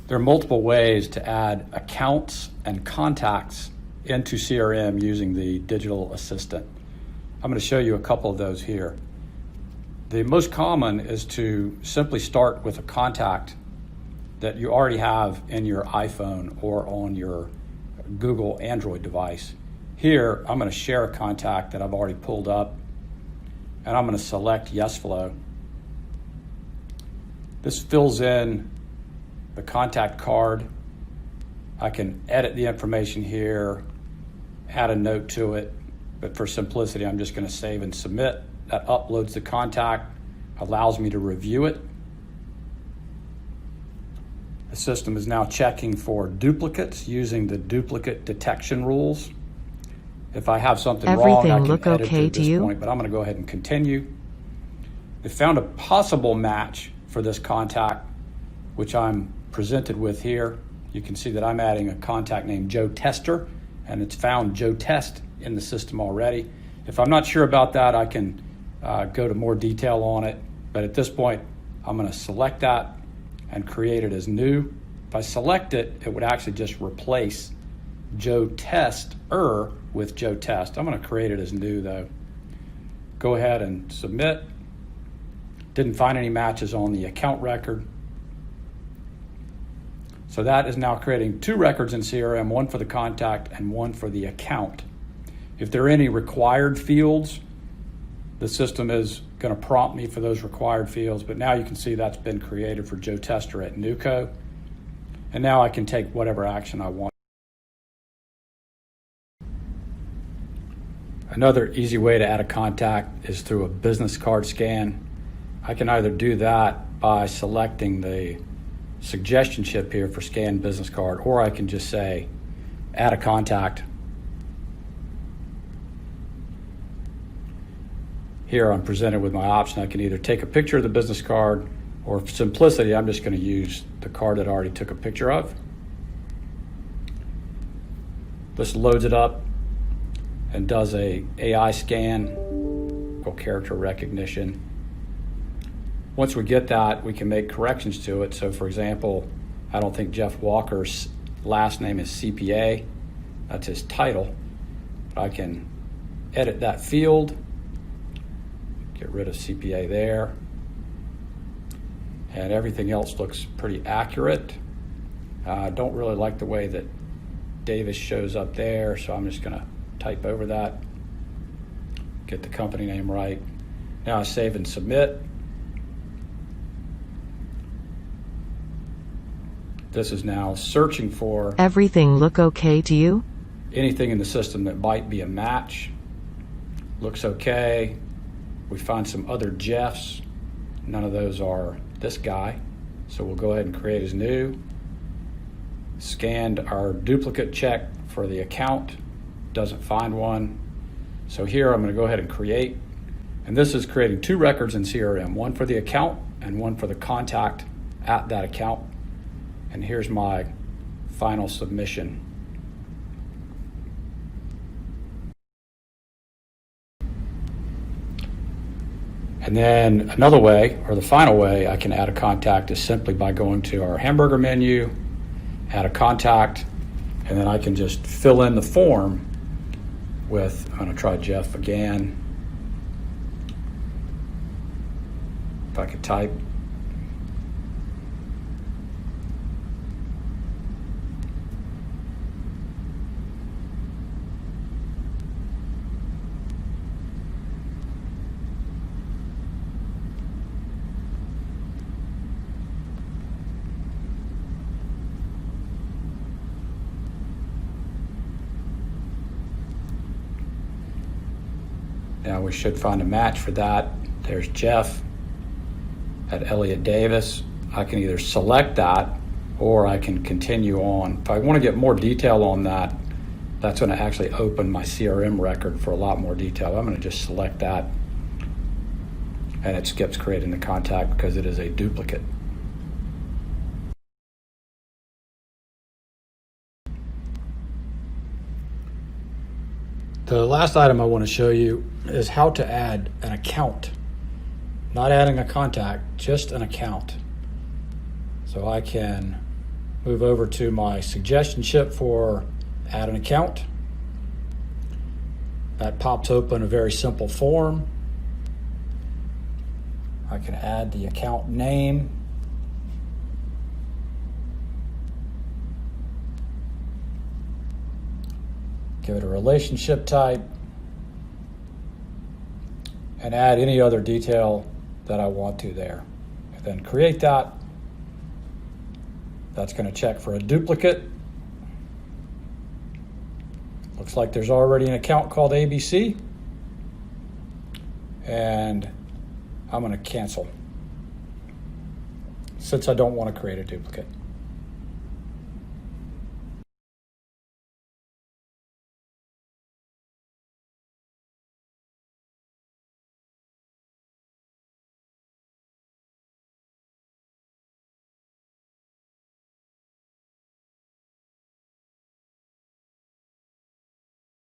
There are multiple ways to add accounts and contacts into CRM using the digital assistant. I'm going to show you a couple of those here. The most common is to simply start with a contact that you already have in your iPhone or on your Google Android device. Here, I'm going to share a contact that I've already pulled up, and I'm going to select Yesflow. This fills in the contact card. I can edit the information here, add a note to it, but for simplicity, I'm just going to save and submit. That uploads the contact, allows me to review it. The system is now checking for duplicates using the duplicate detection rules. If I have something wrong, I can edit it at this point, but I'm going to go ahead and continue. They found a possible match for this contact, which I'm presented with here. You can see that I'm adding a contact named Joe Tester, and it's found Joe Test in the system already. If I'm not sure about that, I can go to more detail on it, but at this point, I'm going to select that and create it as new. If I select it, it would actually just replace Joe Tester with Joe Test. I'm going to create it as new though. Go ahead and submit. Didn't find any matches on the account record. So that is now creating two records in CRM, one for the contact and one for the account. If there are any required fields, the system is going to prompt me for those required fields, but now you can see that's been created for Joe Tester at Nuco. And now I can take whatever action I want. Another easy way to add a contact is through a business card scan. I can either do that by selecting the suggestion chip here for scan business card, or I can just say add a contact. Here I'm presented with my option. I can either take a picture of the business card, or for simplicity, I'm just going to use the card that I already took a picture of. This loads it up and does a AI scan or character recognition. Once we get that, we can make corrections to it. So for example, I don't think Jeff Walker's last name is CPA. That's his title. But I can edit that field, get rid of CPA there. And everything else looks pretty accurate. I don't really like the way that Davis shows up there, so I'm just gonna type over that, get the company name right. Now I save and submit. This is now searching for everything look okay to you? Anything in the system that might be a match. Looks okay. We find some other Jeffs. None of those are this guy. So we'll go ahead and create as new. Scanned our duplicate check for the account. Doesn't find one. So here I'm going to go ahead and create. And this is creating two records in CRM, one for the account and one for the contact at that account. And here's my final submission. And then another way, or the final way I can add a contact is simply by going to our hamburger menu, add a contact, and then I can just fill in the form with, I'm going to try Jeff again. If I could type. Now we should find a match for that. There's Jeff at Elliott Davis. I can either select that or I can continue on. If I want to get more detail on that, that's going to actually open my CRM record for a lot more detail. I'm going to just select that, and it skips creating the contact because it is a duplicate. The last item I want to show you is how to add an account. Not adding a contact, just an account. So I can Move over to my suggestion sheet for add an account. That pops open a very simple form. I can add the account name. Give it a relationship type. And add any other detail that I want to there. And then create that. That's going to check for a duplicate. Looks like there's already an account called ABC. And I'm going to cancel since I don't want to create a duplicate.